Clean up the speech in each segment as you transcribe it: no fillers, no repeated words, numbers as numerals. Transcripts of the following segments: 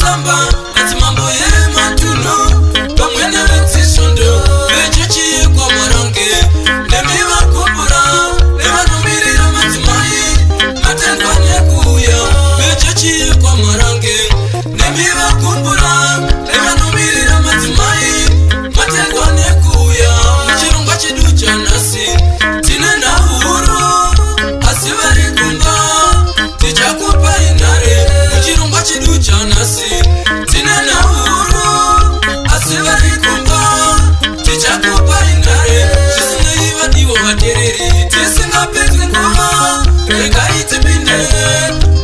samba ati mambo ye matuno pamwene vetsisondo vechechi kwa marange nemiva kumbura nevanumirira madzimai matendwane kuya vechechi kwa marange nemiva kumbura nevanumirira madzimai matendwane kuya muchirongwa chedu chanasi tine nahuro asi vari kumba tichakupa inare muchirongwa chedu chanasi tine nahuro asi vari kumba tichakupa inare zvisinei vadivo vatereri tisingapedzi nguva regai tipinde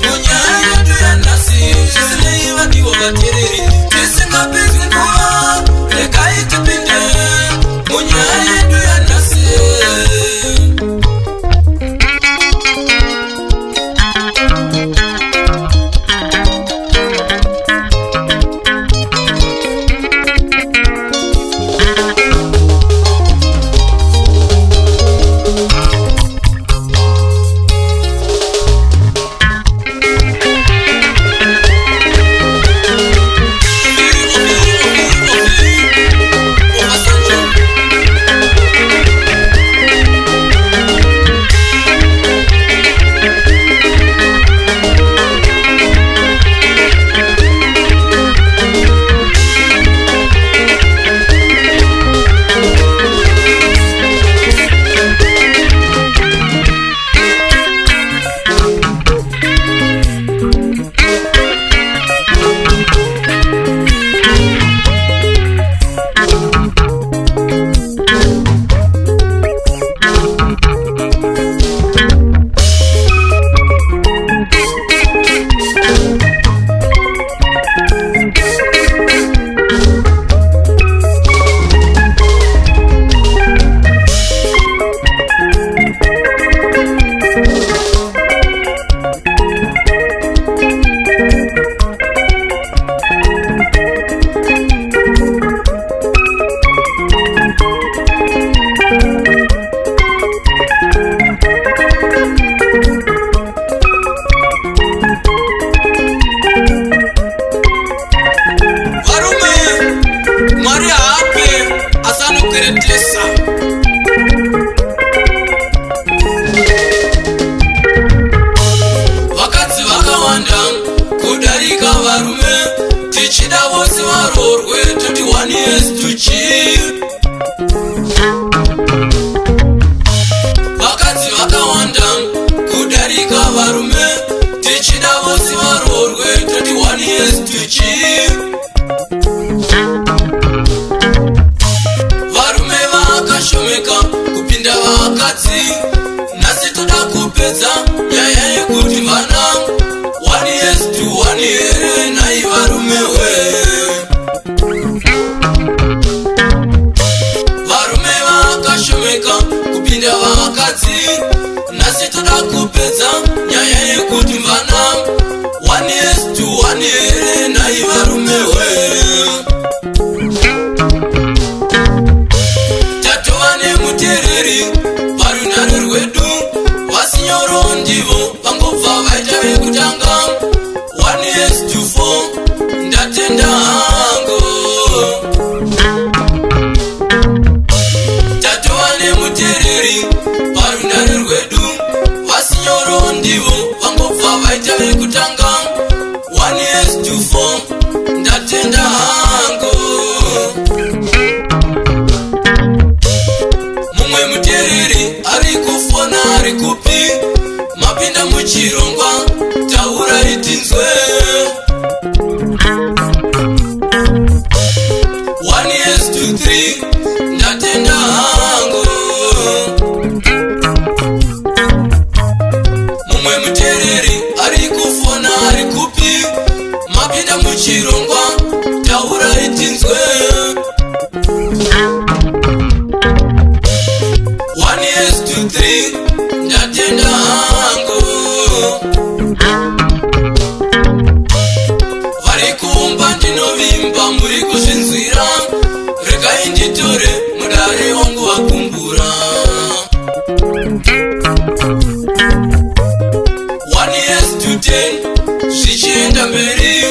munyaya yedu yanhasi zvisinei vadivo vatereri tisingapedzi nguva regai tipinde munyaya yedu yanhasi. Vakadzi vakawanda kudarika varume tichida vose varorwe 21 years to chill. Vakadzi vakawanda kudarika varume tichida vose varorwe 21 years to chill. Varume vakashomeka kupinda vakadzi nasi toda kupedza nyaya yekuti vana 1 years to 1 year nai varume we. Varume vakashomeka kupinda vakadzi nasi toda kupedza nyaya yekuti vana 1 years to 1 year nai varume we. Tatova nemutereri parunare rwedu vasinyoro ndivo vangobva vaita vekutanga 1 years to 4 ndatenda hango. Tatova nemutereri parunare rwedu vasinyoro ndivo vangobva vaita vekutanga 1 years to 4 ndatenda hango. Mumwe mutereri ari kufona ari kupi mapinda muchirongwa taura itinzwe 1 years to 3 ndatenda hango. Mumwe mutereri ari kufona ari kupi mapinda muchirongwa taura itinzwe 1 years to 3 ndatenda hango. Vari kumba ndinovimba muri kuzvinzwira regai nditore mudare wangu wakumbura 1 years to 10 zvichienda mberi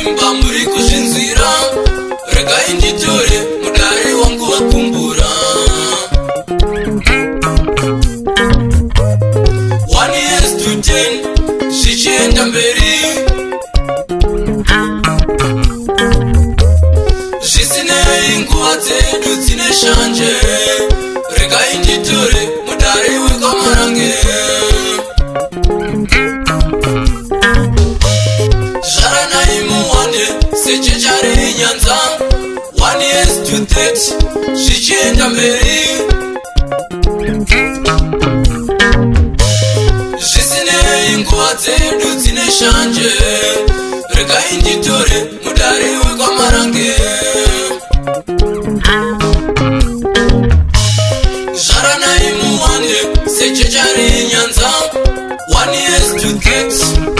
simba muri kuzvinzira regai nditore mudare wangu wakumbura 1 years to 10 zvichienda mberi zvisinei nguva dzedu dzine shanje regai nditore mudare wekamarange zvaranai muwande sechechare nyanza 1 years to 30 zvichienda mberi zvisinei nguva dzedu dzine shanje regai nditore mudare wekamarange zvaranai muwande sechechare nyanza 1 years to 30